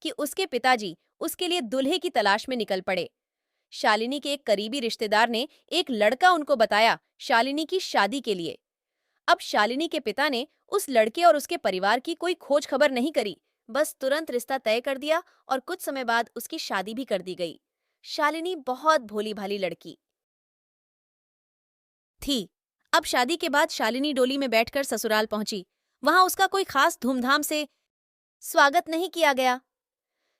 कि उसके पिताजी उसके लिए दूल्हे की तलाश में निकल पड़े। शालिनी के एक करीबी रिश्तेदार ने एक लड़का उनको बताया शालिनी की शादी के लिए। अब शालिनी के पिता ने उस लड़के और उसके परिवार की कोई खोज खबर नहीं करी, बस तुरंत रिश्ता तय कर दिया और कुछ समय बाद उसकी शादी भी कर दी गई। शालिनी बहुत भोली भाली लड़की थी। अब शादी के बाद शालिनी डोली में बैठकर ससुराल पहुंची। वहां उसका कोई खास धूमधाम से स्वागत नहीं किया गया।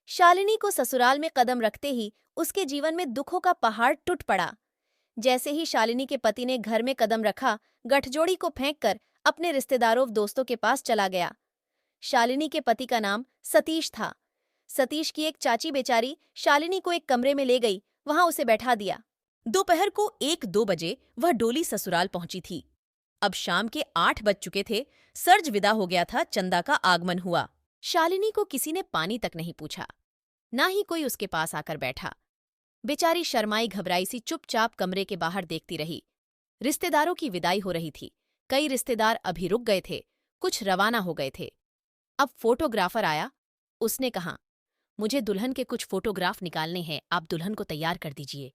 शालिनी को ससुराल में कदम रखते ही उसके जीवन में दुखों का पहाड़ टूट पड़ा। जैसे ही शालिनी के पति ने घर में कदम रखा, गठजोड़ी को फेंककर अपने रिश्तेदारों दोस्तों के पास चला गया। शालिनी के पति का नाम सतीश था। सतीश की एक चाची बेचारी शालिनी को एक कमरे में ले गई, वहां उसे बैठा दिया। दोपहर को 1-2 बजे वह डोली ससुराल पहुंची थी। अब शाम के 8 बज चुके थे। सर्ज विदा हो गया था, चंदा का आगमन हुआ। शालिनी को किसी ने पानी तक नहीं पूछा, ना ही कोई उसके पास आकर बैठा। बेचारी शर्माई घबराई सी चुपचाप कमरे के बाहर देखती रही। रिश्तेदारों की विदाई हो रही थी। कई रिश्तेदार अभी रुक गए थे, कुछ रवाना हो गए थे। अब फोटोग्राफर आया। उसने कहा, मुझे दुल्हन के कुछ फोटोग्राफ निकालने हैं, आप दुल्हन को तैयार कर दीजिए।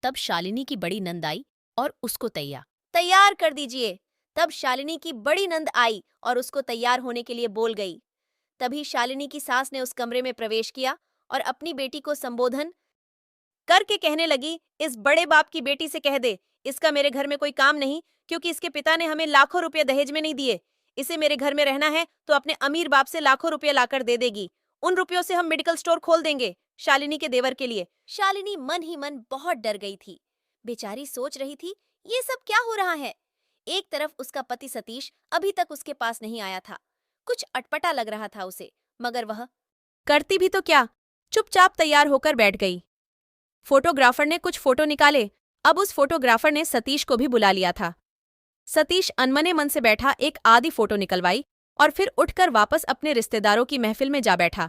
तब शालिनी की बड़ी नंद आई और उसको तैयार कर दीजिए। तब शालिनी की बड़ी नंद आई और उसको तैयार होने के लिए बोल गई। तभी शालिनी की सास ने उस कमरे में प्रवेश किया और अपनी बेटी को संबोधन करके कहने लगी, इस बड़े बाप की बेटी से कह दे, इसका मेरे घर में कोई काम नहीं, क्योंकि इसके पिता ने हमें लाखों रुपए दहेज में नहीं दिए। इसे मेरे घर में रहना है तो अपने अमीर बाप से लाखों रुपए लाकर दे देगी। उन रुपयों से हम मेडिकल स्टोर खोल देंगे शालिनी के देवर के लिए। शालिनी मन ही मन बहुत डर गई थी। बेचारी सोच रही थी, ये सब क्या हो रहा है। एक तरफ उसका पति सतीश अभी तक उसके पास नहीं आया था। कुछ अटपटा लग रहा था उसे, मगर वह करती भी तो क्या, चुपचाप तैयार होकर बैठ गई। फोटोग्राफर ने कुछ फोटो निकाले। अब उस फोटोग्राफर ने सतीश को भी बुला लिया था। सतीश अनमने मन से बैठा एक आधी फोटो निकलवाई और फिर उठकर वापस अपने रिश्तेदारों की महफिल में जा बैठा।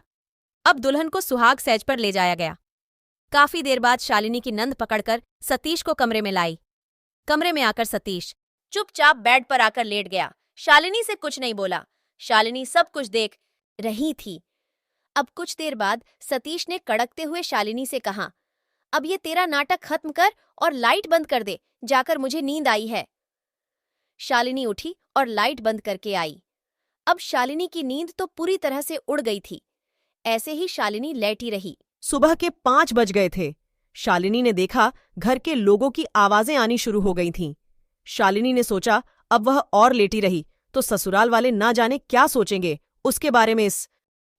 अब दुल्हन को सुहाग सेज पर ले जाया गया। काफी देर बाद शालिनी की नंद पकड़कर सतीश को कमरे में लाई। कमरे में आकर सतीश चुपचाप बेड पर आकर लेट गया। शालिनी से कुछ नहीं बोला। शालिनी सब कुछ देख रही थी। अब कुछ देर बाद सतीश ने कड़कते हुए शालिनी से कहा, अब ये तेरा नाटक खत्म कर और लाइट बंद कर दे, जाकर मुझे नींद आई है। शालिनी उठी और लाइट बंद करके आई। अब शालिनी की नींद तो पूरी तरह से उड़ गई थी। ऐसे ही शालिनी लेटी रही। सुबह के 5 बज गए थे। शालिनी ने देखा घर के लोगों की आवाजें आनी शुरू हो गई थीं। शालिनी ने सोचा, अब वह और लेटी रही तो ससुराल वाले ना जाने क्या सोचेंगे उसके बारे में।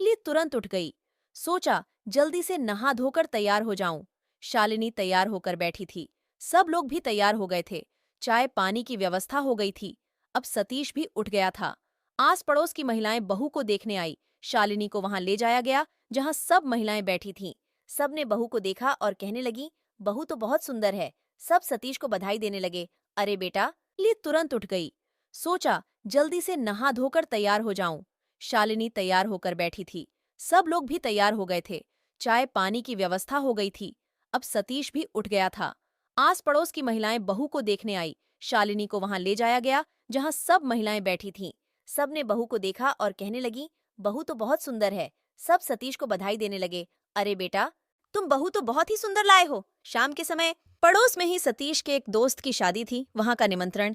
लिए तुरंत उठ गई। सोचा, जल्दी से नहा धोकर तैयार हो जाऊं। शालिनी तैयार होकर बैठी थी। सब लोग भी तैयार हो गए थे। चाय पानी की व्यवस्था हो गई थी। अब सतीश भी उठ गया था। आस पड़ोस की महिलाएं बहू को देखने आई। शालिनी को वहां ले जाया गया जहां सब महिलाएं बैठी थीं। सब ने बहू को देखा और कहने लगी, बहू तो बहुत सुंदर है। सब सतीश को बधाई देने लगे। अरे बेटा, लिए तुरंत उठ गई। सोचा, जल्दी से नहा धोकर तैयार हो जाऊं। शालिनी तैयार होकर बैठी थी। सब लोग भी तैयार हो गए थे। चाय पानी की व्यवस्था हो गई थी। अब सतीश भी उठ गया था। आस पड़ोस की महिलाएं बहू को देखने आई। शालिनी को वहां ले जाया गया जहां सब महिलाएं बैठी थीं। सब ने बहू को देखा और कहने लगी, बहू तो बहुत सुंदर है। सब सतीश को बधाई देने लगे। अरे बेटा, तुम बहू तो बहुत ही सुंदर लाए हो। शाम के समय पड़ोस में ही सतीश के एक दोस्त की शादी थी। वहां का निमंत्रण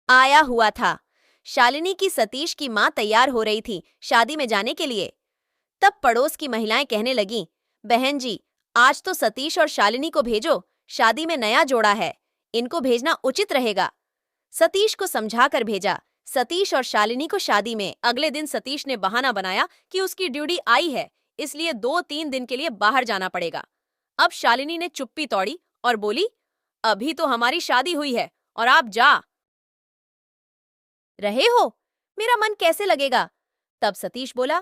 आया हुआ था। शालिनी की सतीश की मां तैयार हो रही थी शादी में जाने के लिए। तब पड़ोस की महिलाएं कहने लगीं, बहन जी, आज तो सतीश और शालिनी को भेजो, शादी में नया जोड़ा है, इनको भेजना उचित रहेगा। सतीश को समझाकर भेजा। सतीश और शालिनी को शादी में अगले दिन सतीश ने बहाना बनाया कि उसकी ड्यूटी आई है, इसलिए 2-3 दिन के लिए बाहर जाना पड़ेगा। अब शालिनी ने चुप्पी तोड़ी और बोली, अभी तो हमारी शादी हुई है और आप जा रहे हो, मेरा मन कैसे लगेगा। तब सतीश बोला,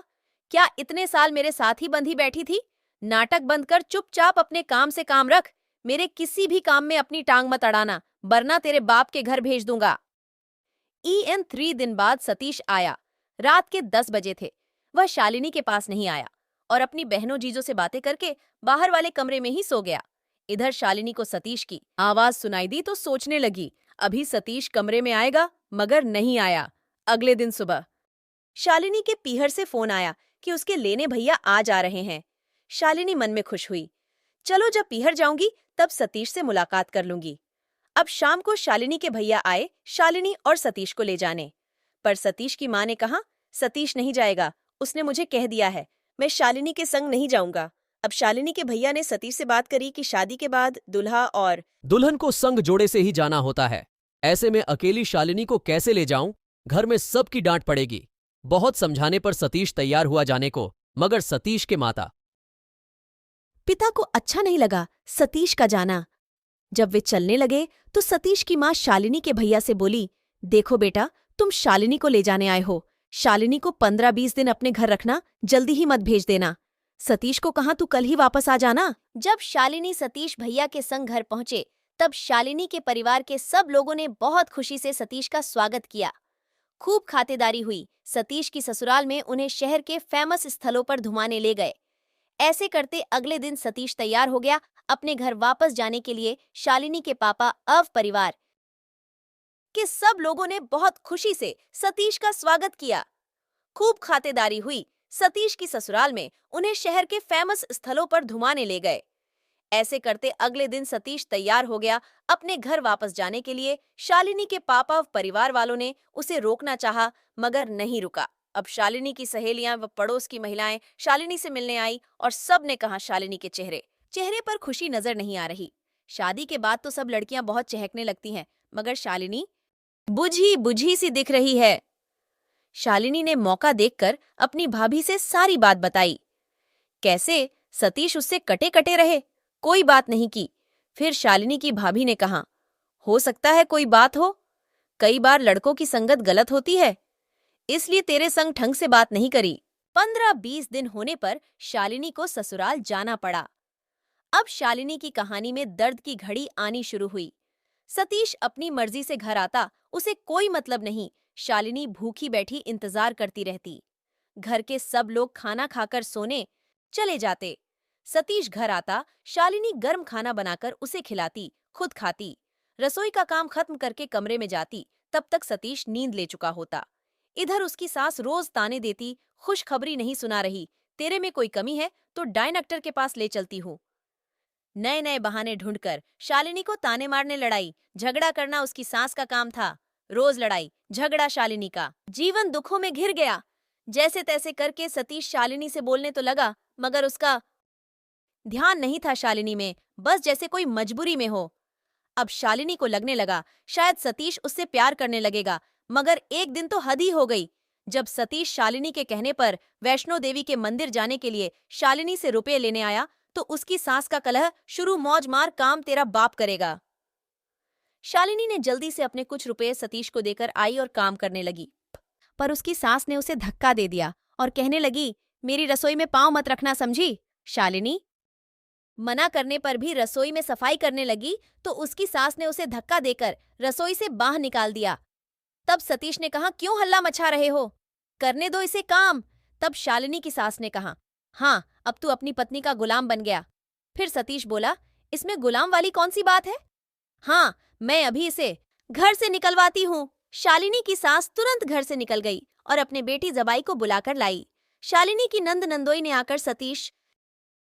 क्या इतने साल मेरे साथ ही बंधी बैठी थी। नाटक बंद कर चुपचाप अपने काम से काम रख। मेरे किसी भी काम में अपनी टांग मत अड़ाना, वरना तेरे बाप के घर भेज दूंगा। 3 दिन बाद सतीश आया। रात के 10 बजे थे। वह शालिनी के पास नहीं आया और अपनी बहनों जीजों से बातें करके बाहर वाले कमरे में ही सो गया। इधर शालिनी को सतीश की आवाज सुनाई दी तो सोचने लगी, अभी सतीश कमरे में आएगा, मगर नहीं आया। अगले दिन सुबह शालिनी के पीहर से फोन आया कि उसके लेने भैया आ जा रहे हैं। शालिनी मन में खुश हुई। चलो जब पीहर जाऊंगी तब सतीश से मुलाकात कर लूंगी। अब शाम को शालिनी के भैया आए शालिनी और सतीश को ले जाने। पर सतीश की माँ ने कहा, सतीश नहीं जाएगा, उसने मुझे कह दिया है, मैं शालिनी के संग नहीं जाऊंगा। अब शालिनी के भैया ने सतीश से बात करी कि शादी के बाद दुल्हा और दुल्हन को संग जोड़े से ही जाना होता है। ऐसे में अकेली शालिनी को कैसे ले जाऊं? घर में सबकी डांट पड़ेगी। बहुत समझाने पर सतीश तैयार हुआ जाने को, मगर सतीश के माता पिता को अच्छा नहीं लगा सतीश का जाना। जब वे चलने लगे तो सतीश की माँ शालिनी के भैया से बोली, देखो बेटा, तुम शालिनी को ले जाने आए हो, शालिनी को 15-20 दिन अपने घर रखना, जल्दी ही मत भेज देना। सतीश को कहा, तू कल ही वापस आ जाना। जब शालिनी सतीश भैया के संग घर पहुंचे तब शालिनी के परिवार के सब लोगों ने बहुत खुशी से सतीश का स्वागत किया। खूब खातिरदारी हुई। सतीश की ससुराल में उन्हें शहर के फेमस स्थलों पर घुमाने ले गए। ऐसे करते अगले दिन सतीश तैयार हो गया अपने घर वापस जाने के लिए। शालिनी के पापा अव परिवार के सब लोगों ने बहुत खुशी से सतीश का स्वागत किया। खूब खातिरदारी हुई। सतीश की ससुराल में उन्हें शहर के फेमस स्थलों पर घुमाने ले गए। ऐसे करते अगले दिन सतीश तैयार हो गया अपने घर वापस जाने के लिए। शालिनी के पापा व परिवार वालों ने उसे रोकना चाहा, मगर नहीं रुका। अब शालिनी की सहेलियां व पड़ोस की महिलाएं शालिनी से मिलने आई और सब ने कहा, शालिनी के चेहरे पर खुशी नजर नहीं आ रही। शादी के बाद तो सब लड़कियां बहुत चहकने लगती हैं, मगर शालिनी बुझी बुझी सी दिख रही है। शालिनी ने मौका देखकर अपनी भाभी से सारी बात बताई। कैसे सतीश उससे कटे कटे रहे, कोई बात नहीं की। फिर शालिनी की भाभी ने कहा, हो सकता है कोई बात हो, कई बार लड़कों की संगत गलत होती है, इसलिए तेरे संग ढंग से बात नहीं करी। 15-20 दिन होने पर शालिनी को ससुराल जाना पड़ा। अब शालिनी की कहानी में दर्द की घड़ी आनी शुरू हुई। सतीश अपनी मर्जी से घर आता, उसे कोई मतलब नहीं। शालिनी भूखी बैठी इंतजार करती रहती। घर के सब लोग खाना खाकर सोने चले जाते। सतीश घर आता, शालिनी गर्म खाना बनाकर उसे खिलाती, खुद खाती। रसोई का काम खत्म करके कमरे में जाती, तब तक सतीश नींद ले चुका होता। इधर उसकी सास रोज ताने देती, खुशखबरी नहीं सुना रही, तेरे में कोई कमी है तो डायनेक्टर के पास ले चलती हूँ। नए नए बहाने ढूंढकर शालिनी को ताने मारने, लड़ाई झगड़ा करना उसकी सास का काम था। रोज लड़ाई झगड़ा शालिनी का। जीवन दुखों में घिर गया। जैसे तैसे करके सतीश शालिनी से बोलने तो लगा, मगर उसका ध्यान नहीं था शालिनी में, बस जैसे कोई मजबूरी में हो। अब शालिनी को लगने लगा शायद सतीश उससे प्यार करने लगेगा, मगर एक दिन तो हद ही हो गई। जब सतीश शालिनी के कहने पर वैष्णो देवी के मंदिर जाने के लिए शालिनी से रुपए लेने आया तो उसकी सास का कलह शुरू, मौज मार, काम तेरा बाप करेगा। शालिनी ने जल्दी से अपने कुछ रुपए सतीश को देकर आई और काम करने लगी, पर उसकी सास ने उसे धक्का दे दिया और कहने लगी, मेरी रसोई में पांव मत रखना, समझी। शालिनी मना करने पर भी रसोई में सफाई करने लगी तो उसकी सास ने उसे धक्का देकर रसोई से बाहर निकाल दिया। तब सतीश ने कहा, क्यों हल्ला मचा रहे हो, करने दो इसे काम। तब शालिनी की सास ने कहा, हाँ, अब तू अपनी पत्नी का गुलाम बन गया। फिर सतीश बोला, इसमें गुलाम वाली कौन सी बात है, हाँ, मैं अभी इसे घर से निकलवाती हूँ। शालिनी की सास तुरंत घर से निकल गई और अपने बेटी जबाई को बुलाकर लाई। शालिनी की नंद नंदोई ने आकर सतीश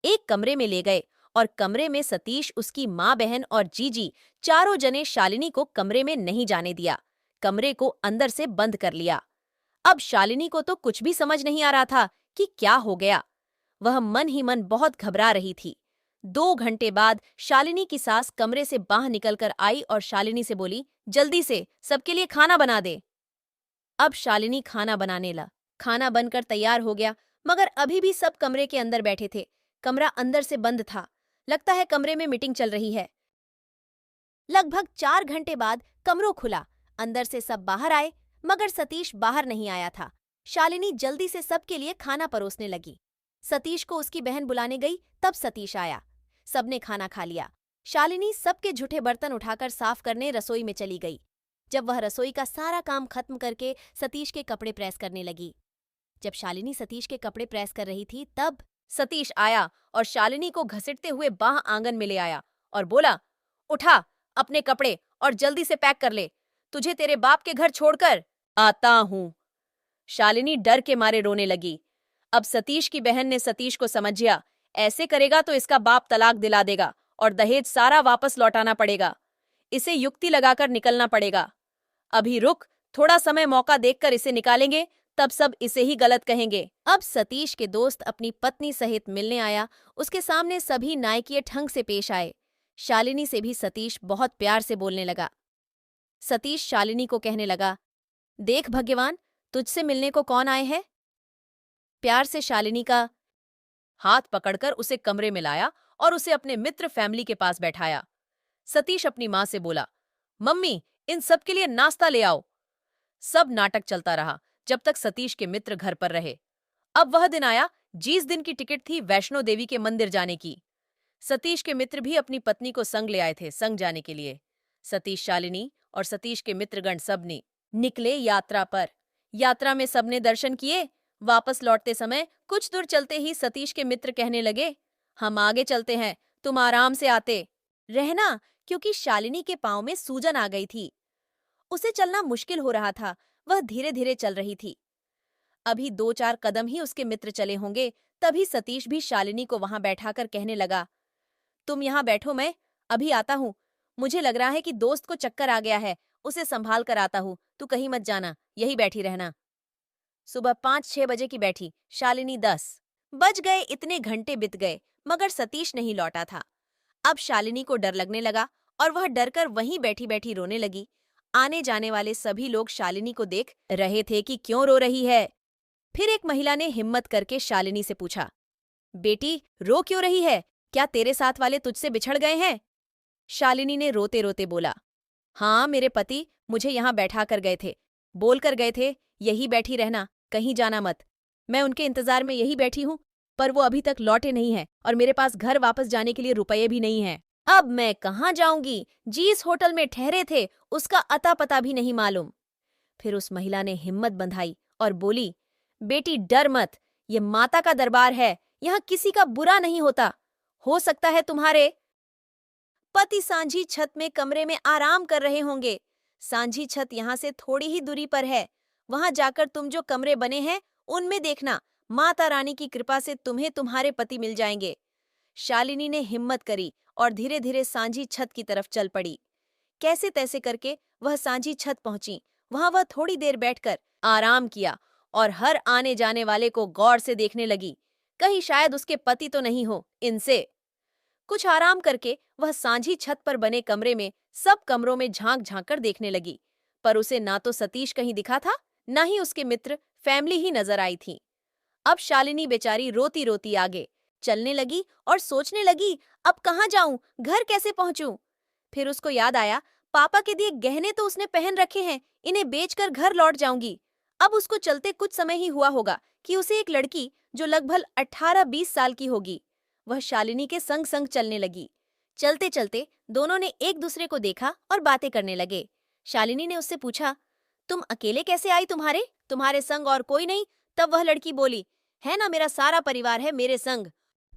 एक कमरे में ले गए और कमरे में सतीश, उसकी माँ बहन और जीजी चारों जने शालिनी को कमरे में नहीं जाने दिया। कमरे को अंदर से बंद कर लिया। अब शालिनी को तो कुछ भी समझ नहीं आ रहा था कि क्या हो गया। वह मन ही मन बहुत घबरा रही थी। 2 घंटे बाद शालिनी की सास कमरे से बाहर निकलकर आई और शालिनी से बोली, जल्दी से सबके लिए खाना बना दे। अब शालिनी खाना बनाने लगा। खाना बनकर तैयार हो गया, मगर अभी भी सब कमरे के अंदर बैठे थे। कमरा अंदर से बंद था। लगता है कमरे में मीटिंग चल रही है। लगभग 4 घंटे बाद कमरा खुला। अंदर से सब बाहर आए, मगर सतीश बाहर नहीं आया था। शालिनी जल्दी से सबके लिए खाना परोसने लगी। सतीश को उसकी बहन बुलाने गई, तब सतीश आया। सबने खाना खा लिया। शालिनी सबके झूठे बर्तन उठाकर साफ करने रसोई में चली गई। जब वह रसोई का सारा काम खत्म करके सतीश के कपड़े प्रेस करने लगी। जब शालिनी सतीश के कपड़े प्रेस कर रही थी, तब सतीश आया और शालिनी को घसीटते हुए बाहर आंगन में ले आया और बोला, उठा अपने कपड़े और जल्दी से पैक कर ले, तुझे तेरे बाप के घर छोड़कर आता हूं। शालिनी डर के मारे रोने लगी। अब सतीश की बहन ने सतीश को समझिया, ऐसे करेगा तो इसका बाप तलाक दिला देगा और दहेज सारा वापस लौटाना पड़ेगा। इसे युक्ति लगाकर निकलना पड़ेगा। अभी रुक, थोड़ा समय मौका देखकर इसे निकालेंगे, तब सब इसे ही गलत कहेंगे। अब सतीश के दोस्त अपनी पत्नी सहित मिलने आया। उसके सामने सभी नायकीय ढंग से पेश आए। शालिनी से भी सतीश बहुत प्यार से बोलने लगा। सतीश शालिनी को कहने लगा, देख भाग्यवान, तुझसे मिलने को कौन आए हैं? प्यार से शालिनी का हाथ पकड़कर उसे कमरे में लाया और उसे अपने मित्र फैमिली के पास बैठाया। सतीश अपनी मां से बोला, मम्मी, इन सब के लिए नाश्ता ले आओ। सब नाटक चलता रहा जब तक सतीश के मित्र घर पर रहे। अब वह दिन आया जिस दिन की टिकट थी वैष्णो देवी के मंदिर जाने की। सतीश के मित्र भी अपनी पत्नी को संग ले आए थे संग जाने के लिए। सतीश, शालिनी और सतीश के मित्रगण सबने निकले यात्रा पर। यात्रा में सबने दर्शन किए। वापस लौटते समय कुछ दूर चलते ही सतीश के मित्र कहने लगे, हम आगे चलते हैं, तुम आराम से आते रहना, क्योंकि शालिनी के पांव में सूजन आ गई थी। उसे चलना मुश्किल हो रहा था। वह धीरे धीरे चल रही थी। अभी 2-4 कदम ही उसके मित्र चले होंगे, तभी सतीश भी शालिनी को वहां बैठाकर कहने लगा, तुम यहां बैठो, मैं अभी आता हूं। मुझे लग रहा है कि दोस्त को चक्कर आ गया है, उसे संभाल कर आता हूं। तू कहीं मत जाना, यही बैठी रहना। सुबह 5-6 बजे की बैठी शालिनी 10 बज गए। इतने घंटे बीत गए मगर सतीश नहीं लौटा था। अब शालिनी को डर लगने लगा और वह डरकर वहीं बैठी बैठी रोने लगी। आने जाने वाले सभी लोग शालिनी को देख रहे थे कि क्यों रो रही है। फिर एक महिला ने हिम्मत करके शालिनी से पूछा, बेटी, रो क्यों रही है? क्या तेरे साथ वाले तुझसे बिछड़ गए हैं? शालिनी ने रोते रोते बोला, हाँ, मेरे पति मुझे यहाँ बैठा कर गए थे, बोल कर गए थे यही बैठी रहना, कहीं जाना मत। मैं उनके इंतजार में यही बैठी हूँ, पर वो अभी तक लौटे नहीं हैं और मेरे पास घर वापस जाने के लिए रुपये भी नहीं हैं। अब मैं कहाँ जाऊंगी? जिस होटल में ठहरे थे उसका अता पता भी नहीं मालूम। फिर उस महिला ने हिम्मत बंधाई और बोली, बेटी डर मत, ये माता का दरबार है, यहाँ किसी का बुरा नहीं होता। हो सकता है तुम्हारे पति सांझी छत में कमरे में आराम कर रहे होंगे। सांझी छत यहाँ से थोड़ी ही दूरी पर है। वहां जाकर तुम जो कमरे बने हैं उनमें देखना, माता रानी की कृपा से तुम्हें तुम्हारे पति मिल जाएंगे। शालिनी ने हिम्मत करी और धीरे धीरे सांझी छत की तरफ चल पड़ी। कैसे तैसे करके वह सांझी छत पहुंची। वहां वह थोड़ी देर बैठकर आराम किया और हर आने जाने वाले को गौर से देखने लगी, कहीं शायद उसके पति तो नहीं हो इनसे। कुछ आराम करके वह सांझी छत पर बने कमरे में सब कमरों में झांक झांक कर देखने लगी, पर उसे ना तो सतीश कहीं दिखा था, ना ही उसके मित्र फैमिली ही नजर आई थी। अब शालिनी बेचारी रोती रोती आगे चलने लगी और सोचने लगी, अब कहाँ जाऊं, घर कैसे पहुंचूं? फिर उसको याद आया, पापा के दिए गहने तो उसने पहन रखे हैं, इन्हें बेचकर घर लौट जाऊंगी। अब उसको चलते कुछ समय ही हुआ होगा कि उसे एक लड़की जो लगभग 18-20 साल की होगी, वह शालिनी के संग संग चलने लगी। चलते चलते दोनों ने एक दूसरे को देखा और बातें करने लगे। शालिनी ने उससे पूछा, तुम अकेले कैसे आई? तुम्हारे संग और कोई नहीं? तब वह लड़की बोली, है ना, मेरा सारा परिवार है मेरे संग।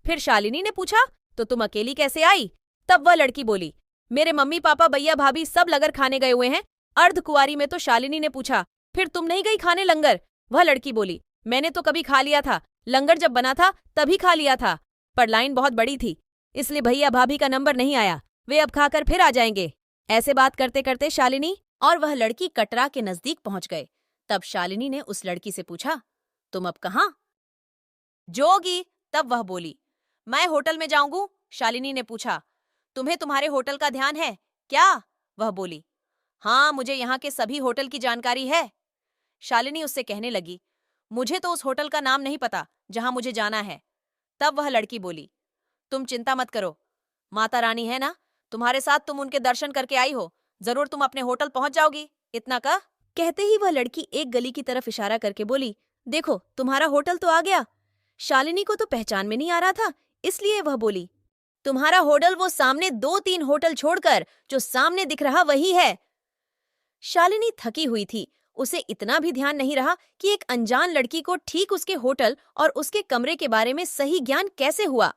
फिर शालिनी ने पूछा, तो तुम अकेली कैसे आई? तब वह लड़की बोली, मेरे मम्मी पापा भैया भाभी सब लंगर खाने गए हुए हैं। अर्धकुंवारी में तो शालिनी ने पूछा, फिर तुम नहीं गई खाने लंगर? वह लड़की बोली, मैंने तो कभी खा लिया था, लंगर जब बना था तभी खा लिया था, पर लाइन बहुत बड़ी थी इसलिए भैया भाभी का नंबर नहीं आया, वे अब खाकर फिर आ जाएंगे। ऐसे बात करते करते शालिनी और वह लड़की कटरा के नजदीक पहुंच गए। तब शालिनी ने उस लड़की से पूछा, तुम अब कहाँ जोगी? तब वह बोली, मैं होटल में जाऊंगू। शालिनी ने पूछा, तुम्हें तुम्हारे होटल का ध्यान है क्या? वह बोली, हाँ, मुझे यहाँ के सभी होटल की जानकारी है। शालिनी उससे कहने लगी, मुझे तो उस होटल का नाम नहीं पता जहां मुझे जाना है। तब वह लड़की बोली, तुम चिंता मत करो, माता रानी है ना तुम्हारे साथ, तुम उनके दर्शन करके आई हो, जरूर तुम अपने होटल पहुंच जाओगी, इतना का। कहते ही वह लड़की एक गली की तरफ इशारा करके बोली, देखो तुम्हारा होटल तो आ गया। शालिनी को तो पहचान में नहीं आ रहा था, इसलिए वह बोली, तुम्हारा होटल वो सामने 2-3 होटल छोड़कर जो सामने दिख रहा वही है। शालिनी थकी हुई थी, उसे इतना भी ध्यान नहीं रहा कि एक अनजान लड़की को ठीक उसके होटल और उसके कमरे के बारे में सही ज्ञान कैसे हुआ।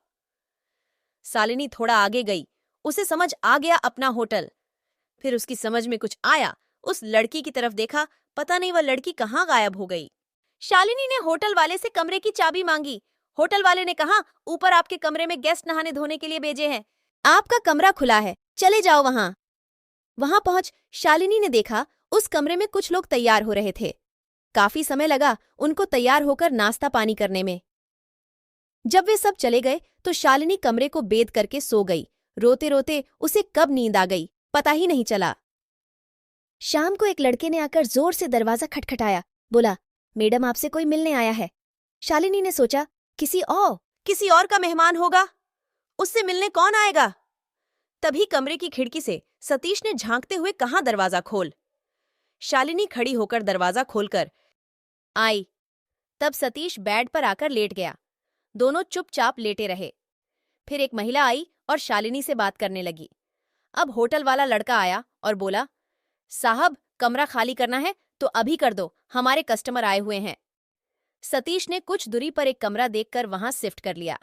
शालिनी थोड़ा आगे गई, उसे समझ आ गया अपना होटल। फिर उसकी समझ में कुछ आया, उस लड़की की तरफ देखा, पता नहीं वह लड़की कहाँ गायब हो गई। शालिनी ने होटल वाले से कमरे की चाबी मांगी। होटल वाले ने कहा, ऊपर आपके कमरे में गेस्ट नहाने धोने के लिए भेजे हैं, आपका कमरा खुला है, चले जाओ वहां। वहां पहुंच शालिनी ने देखा उस कमरे में कुछ लोग तैयार हो रहे थे। काफी समय लगा उनको तैयार होकर नाश्ता पानी करने में। जब वे सब चले गए तो शालिनी कमरे को बेद करके सो गई। रोते रोते उसे कब नींद आ गई पता ही नहीं चला। शाम को एक लड़के ने आकर जोर से दरवाजा खटखटाया। बोला, मैडम आपसे कोई मिलने आया है। शालिनी ने सोचा, किसी और का मेहमान होगा, उससे मिलने कौन आएगा। तभी कमरे की खिड़की से सतीश ने झांकते हुए कहा, दरवाजा खोल। शालिनी खड़ी होकर दरवाजा खोलकर आई। तब सतीश बेड पर आकर लेट गया। दोनों चुपचाप लेटे रहे। फिर एक महिला आई और शालिनी से बात करने लगी। अब होटल वाला लड़का आया और बोला, साहब कमरा खाली करना है तो अभी कर दो, हमारे कस्टमर आए हुए हैं। सतीश ने कुछ दूरी पर एक कमरा देखकर वहां शिफ्ट कर लिया।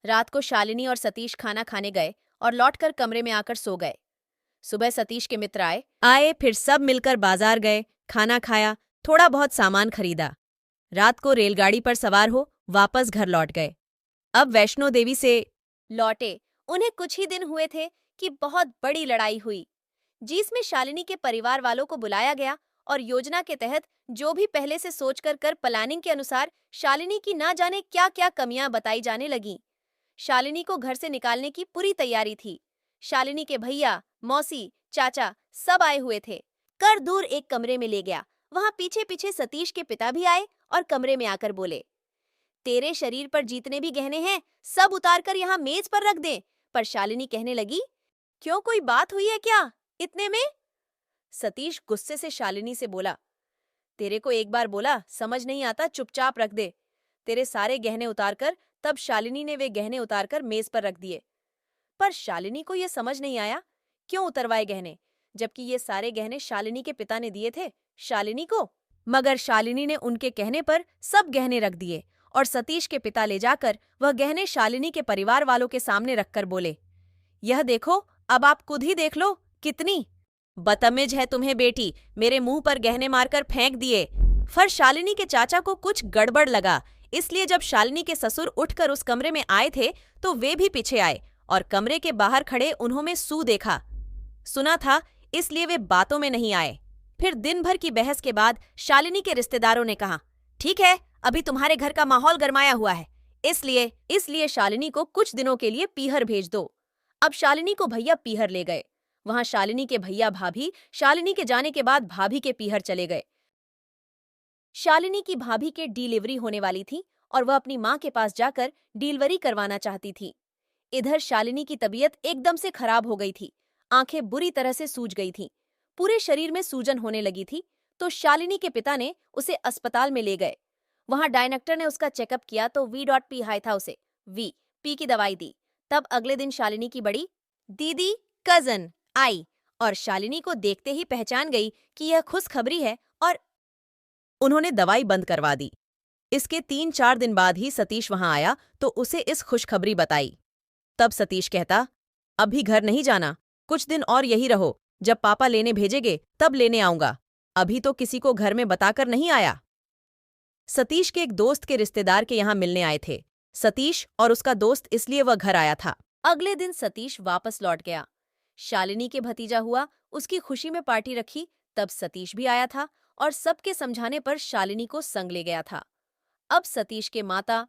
रात को शालिनी और सतीश खाना खाने गए और लौटकर कमरे में आकर सो गए। सुबह सतीश के मित्र आए, फिर सब मिलकर बाजार गए, खाना खाया, थोड़ा बहुत सामान खरीदा। रात को रेलगाड़ी पर सवार हो वापस घर लौट गए। अब वैष्णो देवी से लौटे उन्हें कुछ ही दिन हुए थे कि बहुत बड़ी लड़ाई हुई, जिसमें शालिनी के परिवार वालों को बुलाया गया और योजना के तहत जो भी पहले से सोचकर कर प्लानिंग के अनुसार शालिनी की ना जाने क्या क्या कमियां बताई जाने लगीं। शालिनी को घर से निकालने की पूरी तैयारी थी। शालिनी के भैया, मौसी, चाचा सब आए हुए थे। कर दूर एक कमरे में ले गया। वहां पीछे पीछे सतीश के पिता भी आए और कमरे में आकर बोले, तेरे शरीर पर जितने भी गहने हैं सब उतार कर यहाँ मेज पर रख दे। पर शालिनी कहने लगी, क्यों, कोई बात हुई है क्या इतने में। सतीश गुस्से से शालिनी से बोला, तेरे को एक बार बोला समझ नहीं आता, चुपचाप रख दे। तेरे सारे गहने उतारकर। तब शालिनी ने वे गहने उतारकर मेज पर रख दिए। पर शालिनी को यह समझ नहीं आया क्यों उतरवाए गहने, जबकि ये सारे गहने शालिनी के पिता ने दिए थे शालिनी को। मगर शालिनी ने उनके कहने पर सब गहने रख दिए और सतीश के पिता ले जाकर वह गहने शालिनी के परिवार वालों के सामने रखकर बोले, यह देखो, अब आप खुद ही देख लो कितनी बदतमीज है तुम्हें बेटी, मेरे मुंह पर गहने मारकर फेंक दिए। पर शालिनी के चाचा को कुछ गड़बड़ लगा, इसलिए जब शालिनी के ससुर उठकर उस कमरे में आए थे तो वे भी पीछे आए और कमरे के बाहर खड़े उन्होंने सू देखा सुना था, इसलिए वे बातों में नहीं आए। फिर दिन भर की बहस के बाद शालिनी के रिश्तेदारों ने कहा, ठीक है, अभी तुम्हारे घर का माहौल गरमाया हुआ है, इसलिए शालिनी को कुछ दिनों के लिए पीहर भेज दो। अब शालिनी को भैया पीहर ले गए। वहां शालिनी के भैया भाभी शालिनी के जाने के बाद भाभी के पीहर चले गए। शालिनी की भाभी के डिलीवरी होने वाली थी और वह अपनी मां के पास जाकर डिलीवरी करवाना चाहती थी। इधर शालिनी की तबीयत एकदम से खराब हो गई थी। आंखें बुरी तरह से सूज गई थीं, पूरे शरीर में सूजन होने लगी थी। तो शालिनी के पिता ने उसे अस्पताल में ले गए। वहां डायरेक्टर ने उसका चेकअप किया तो V.P हाई था। उसे V.P की दवाई दी। तब अगले दिन शालिनी की बड़ी दीदी कजन आई और शालिनी को देखते ही पहचान गई कि यह खुशखबरी है और उन्होंने दवाई बंद करवा दी। इसके 3-4 दिन बाद ही सतीश वहां आया तो उसे इस खुशखबरी बताई। तब सतीश कहता, अब भी घर नहीं जाना, कुछ दिन और यही रहो, जब पापा लेने भेजेंगे तब लेने आऊंगा, अभी तो किसी को घर में बताकर नहीं आया। सतीश के एक दोस्त के रिश्तेदार के यहाँ मिलने आए थे। सतीश और उसका दोस्त, इसलिए वह घर आया था। अगले दिन सतीश वापस लौट गया। शालिनी के भतीजा हुआ, उसकी खुशी में पार्टी रखी। तब सतीश भी आया था और सबके समझाने पर शालिनी को संग ले गया था। अब सतीश के माता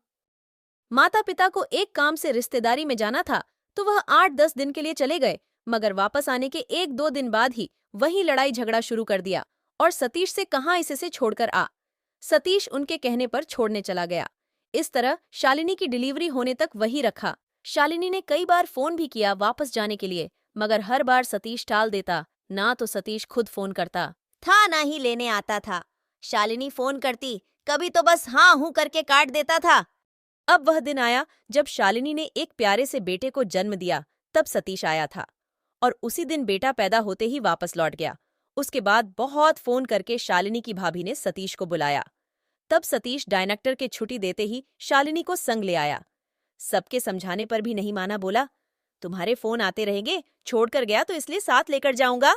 पिता को एक काम से रिश्तेदारी में जाना था तो वह 8-10 दिन के लिए चले गए, मगर वापस आने के 1-2 दिन बाद ही वही लड़ाई झगड़ा शुरू कर दिया और सतीश से कहाँ इसे छोड़कर आ। सतीश उनके कहने पर छोड़ने चला गया। इस तरह शालिनी की डिलीवरी होने तक वही रखा। शालिनी ने कई बार फोन भी किया वापस जाने के लिए, मगर हर बार सतीश टाल देता। ना तो सतीश खुद फोन करता था, ना ही लेने आता था। शालिनी फोन करती, कभी तो बस हाँ हूं करके काट देता था। अब वह दिन आया जब शालिनी ने एक प्यारे से बेटे को जन्म दिया। तब सतीश आया था और उसी दिन बेटा पैदा होते ही वापस लौट गया। उसके बाद बहुत फोन करके शालिनी की भाभी ने सतीश को बुलाया। तब सतीश डायरेक्टर के छुट्टी देते ही शालिनी को संग ले आया। सबके समझाने पर भी नहीं माना। बोला, तुम्हारे फोन आते रहेंगे, छोड़कर गया तो इसलिए साथ लेकर जाऊंगा।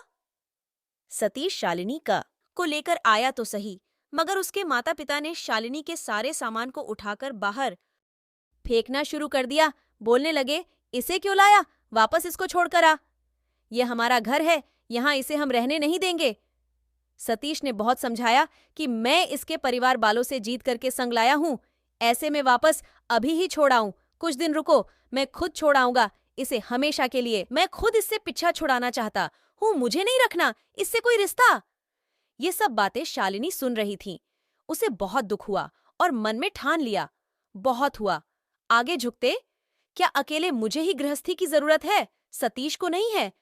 सतीश शालिनी को लेकर आया तो सही, मगर उसके माता पिता ने शालिनी के सारे सामान को उठाकर बाहर फेंकना शुरू कर दिया। बोलने लगे, इसे क्यों लाया, वापस इसको छोड़कर आ। ये हमारा घर है, यहाँ इसे हम रहने नहीं देंगे। सतीश ने बहुत समझाया कि मैं इसके परिवार वालों से जीत करके संग लाया हूँ, ऐसे में वापस अभी ही छोड़ आऊं। कुछ दिन रुको, मैं खुद छोड़ आऊंगा इसे हमेशा के लिए। मैं खुद इससे पीछा छुड़ाना चाहता हूँ, मुझे नहीं रखना इससे कोई रिश्ता। ये सब बातें शालिनी सुन रही थी। उसे बहुत दुख हुआ और मन में ठान लिया, बहुत हुआ, आगे झुकते। क्या अकेले मुझे ही गृहस्थी की जरूरत है, सतीश को नहीं है?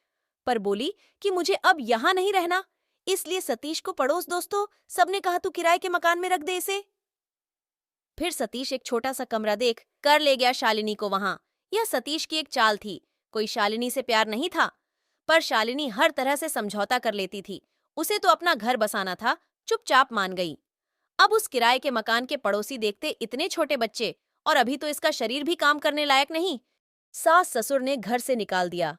पर बोली कि मुझे अब यहां नहीं रहना, इसलिए सतीश को पड़ोस दोस्तों सबने कहा तू किराए के मकान में रख दे इसे। फिर सतीश एक छोटा सा कमरा देख कर ले गया शालिनी को वहां। यह सतीश की एक चाल थी। कोई शालिनी से प्यार नहीं था, पर शालिनी हर तरह से समझौता कर लेती थी। उसे तो अपना घर बसाना था, चुपचाप मान गई। अब उस किराए के मकान के पड़ोसी देखते इतने छोटे बच्चे, और अभी तो इसका शरीर भी काम करने लायक नहीं। सास ससुर ने घर से निकाल दिया।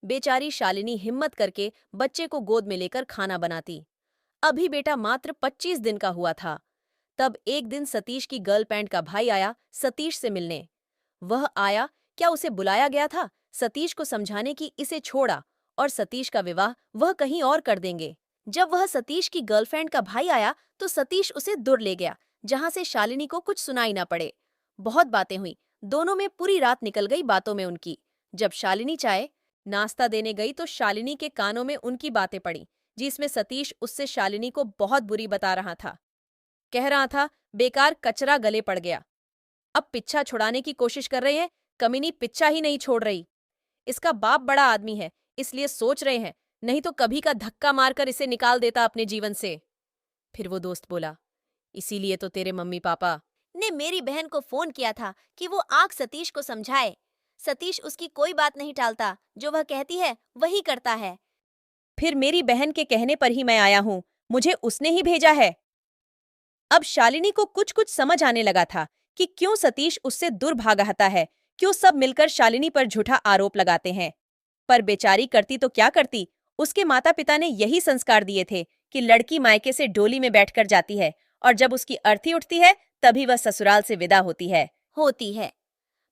बेचारी शालिनी हिम्मत करके बच्चे को गोद में लेकर खाना बनाती। अभी बेटा मात्र 25 दिन का हुआ था। तब एक दिन सतीश की गर्लफ्रेंड का भाई आया सतीश से मिलने। वह आया क्या, उसे बुलाया गया था सतीश को समझाने की इसे छोड़ा और सतीश का विवाह वह कहीं और कर देंगे। जब वह सतीश की गर्लफ्रेंड का भाई आया तो सतीश उसे दूर ले गया, जहां से शालिनी को कुछ सुनाई ना पड़े। बहुत बातें हुई, दोनों में पूरी रात निकल गई बातों में उनकी। जब शालिनी चाय नाश्ता देने गई तो शालिनी के कानों में उनकी बातें पड़ी, जिसमें सतीश उससे शालिनी को बहुत बुरी बता रहा था। कह रहा था, बेकार कचरा गले पड़ गया, अब पिच्छा छुड़ाने की कोशिश कर रहे हैं, कमीनी पिच्छा ही नहीं छोड़ रही। इसका बाप बड़ा आदमी है, इसलिए सोच रहे हैं, नहीं तो कभी का धक्का मारकर इसे निकाल देता अपने जीवन से। फिर वो दोस्त बोला, इसीलिए तो तेरे मम्मी पापा ने मेरी बहन को फोन किया था कि वो आंख सतीश को समझाए। सतीश उसकी कोई बात नहीं टालता, जो वह कहती है वही करता है। फिर मेरी बहन के कहने पर ही मैं आया हूं, मुझे उसने ही भेजा है। अब शालिनी को कुछ कुछ समझ आने लगा था कि क्यों सतीश उससे दूर भागता है, क्यों सब मिलकर शालिनी पर झूठा आरोप लगाते हैं। पर बेचारी करती तो क्या करती, उसके माता पिता ने यही संस्कार दिए थे कि लड़की मायके से डोली में बैठकर जाती है और जब उसकी अर्थी उठती है तभी वह ससुराल से विदा होती है।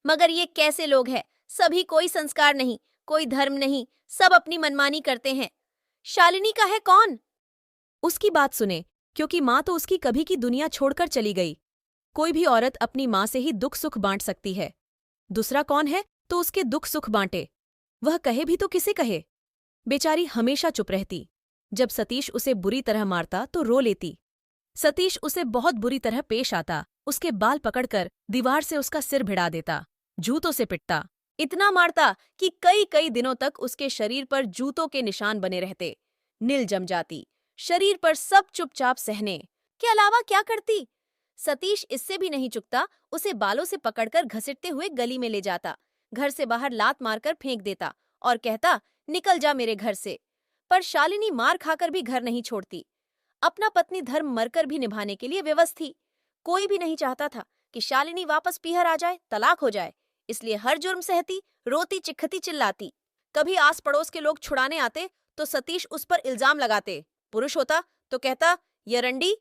मगर ये कैसे लोग हैं, सभी कोई संस्कार नहीं, कोई धर्म नहीं, सब अपनी मनमानी करते हैं। शालिनी का है कौन उसकी बात सुने, क्योंकि माँ तो उसकी कभी की दुनिया छोड़कर चली गई। कोई भी औरत अपनी माँ से ही दुख सुख बांट सकती है, दूसरा कौन है तो उसके दुख सुख बांटे, वह कहे भी तो किसे कहे। बेचारी हमेशा चुप रहती। जब सतीश उसे बुरी तरह मारता तो रो लेती। सतीश उसे बहुत बुरी तरह पेश आता, उसके बाल पकड़कर दीवार से उसका सिर भिड़ा देता, जूतों से पिटता, इतना मारता कि कई कई दिनों तक उसके शरीर पर जूतों के निशान बने रहते। नील जम जाती, शरीर पर सब चुपचाप सहने के अलावा क्या करती। सतीश इससे भी नहीं चुकता, उसे बालों से पकड़कर घसीटते हुए गली में ले जाता, घर से बाहर लात मारकर फेंक देता और कहता, निकल जा मेरे घर से। पर शालिनी मार खाकर भी घर नहीं छोड़ती। अपना पत्नी धर्म मरकर भी निभाने के लिए विवश थी। कोई भी नहीं चाहता था कि शालिनी वापस पीहर आ जाए, तलाक हो जाए, इसलिए हर जुर्म सहती, रोती चिखती चिल्लाती। कभी आस पड़ोस के लोग छुड़ाने आते तो सतीश उस पर इल्जाम लगाते। पुरुष होता तो कहता, यह रंडी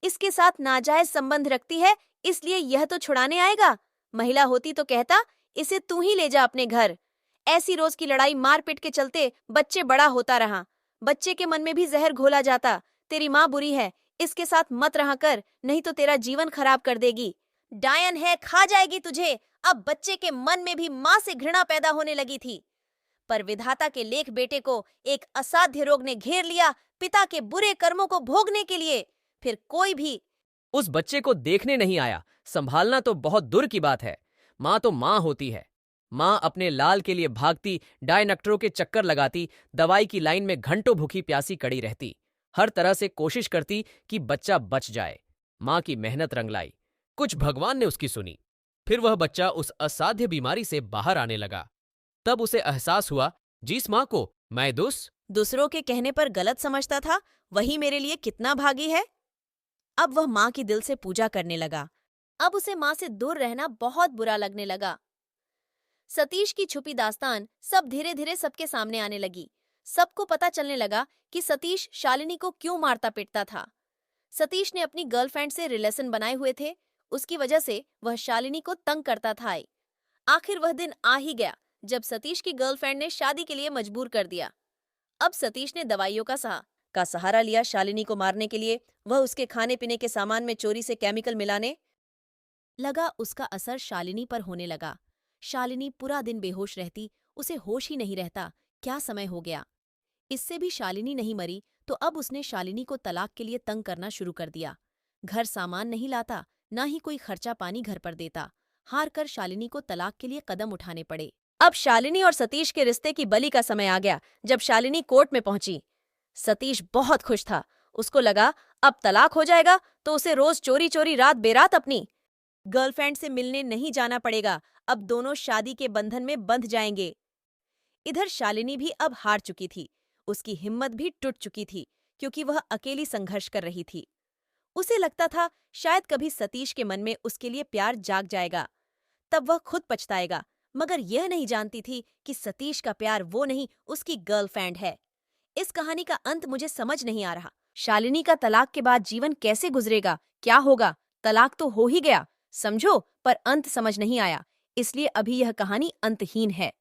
इसके साथ नाजायज संबंध रखती है, इसलिए यह तो छुड़ाने आएगा। महिला होती तो कहता, इसे तू ही ले जा अपने घर। ऐसी रोज की लड़ाई मारपीट के चलते बच्चे बड़ा होता रहा। बच्चे के मन में भी जहर घोला जाता, तेरी माँ बुरी है, इसके साथ मत रहा कर, नहीं तो तेरा जीवन खराब कर देगी। डायन है, खा जाएगी तुझे। अब बच्चे के मन में भी माँ से घृणा पैदा होने लगी थी। पर विधाता के लेख बेटे को एक असाध्य रोग ने घेर लिया, पिता के बुरे कर्मों को भोगने के लिए। फिर कोई भी उस बच्चे को देखने नहीं आया। संभालना तो बहुत दूर की बात है। माँ तो माँ होती है। माँ अपने लाल के लिए भागती, डायनेक्टरों के चक्कर लगाती, दवाई की लाइन में घंटों भूखी प्यासी कड़ी रहती, हर तरह से कोशिश करती कि बच्चा बच जाए। माँ की मेहनत रंग लाई। कुछ भगवान ने उसकी सुनी। फिर वह बच्चा उस असाध्य बीमारी से बाहर आने लगा। तब उसे एहसास हुआ, जिस माँ को मैं दूसरों के कहने पर गलत समझता था, वही मेरे लिए कितना भागी है। अब वह माँ की दिल से पूजा करने लगा। अब उसे माँ से दूर रहना बहुत बुरा लगने लगा। सतीश की छुपी दास्तान सब धीरे धीरे सबके सामने आने लगी। सबको पता चलने लगा कि सतीश शालिनी को क्यों मारता पीटता था। सतीश ने अपनी गर्लफ्रेंड से रिलेशन बनाए हुए थे, उसकी वजह से वह शालिनी को तंग करता था। आखिर वह दिन आ ही गया जब सतीश की गर्लफ्रेंड ने शादी के लिए मजबूर कर दिया। अब सतीश ने दवाइयों का सहारा लिया शालिनी को मारने के लिए। वह उसके खाने पीने के सामान में चोरी से केमिकल मिलाने लगा। उसका असर शालिनी पर होने लगा। शालिनी पूरा दिन बेहोश रहती, उसे होश ही नहीं रहता क्या समय हो गया। इससे भी शालिनी नहीं मरी तो अब उसने शालिनी को तलाक के लिए तंग करना शुरू कर दिया। घर सामान नहीं लाता, ना ही कोई खर्चा पानी घर पर देता। हार कर शालिनी को तलाक के लिए कदम उठाने पड़े। अब शालिनी और सतीश के रिश्ते की बलि का समय आ गया। जब शालिनी कोर्ट में पहुंची, सतीश बहुत खुश था। उसको लगा अब तलाक हो जाएगा तो उसे रोज चोरी चोरी रात बेरात अपनी गर्लफ्रेंड से मिलने नहीं जाना पड़ेगा। अब दोनों शादी के बंधन में बंध जाएंगे। इधर शालिनी भी अब हार चुकी थी। उसकी हिम्मत भी टूट चुकी थी क्योंकि वह अकेली संघर्ष कर रही थी। उसे लगता था शायद कभी सतीश के मन में उसके लिए प्यार जाग जाएगा, तब वह खुद पछताएगा। मगर यह नहीं जानती थी कि सतीश का प्यार वो नहीं, उसकी गर्लफ्रेंड है। इस कहानी का अंत मुझे समझ नहीं आ रहा। शालिनी का तलाक के बाद जीवन कैसे गुजरेगा, क्या होगा? तलाक तो हो ही गया समझो, पर अंत समझ नहीं आया, इसलिए अभी यह कहानी अंतहीन है।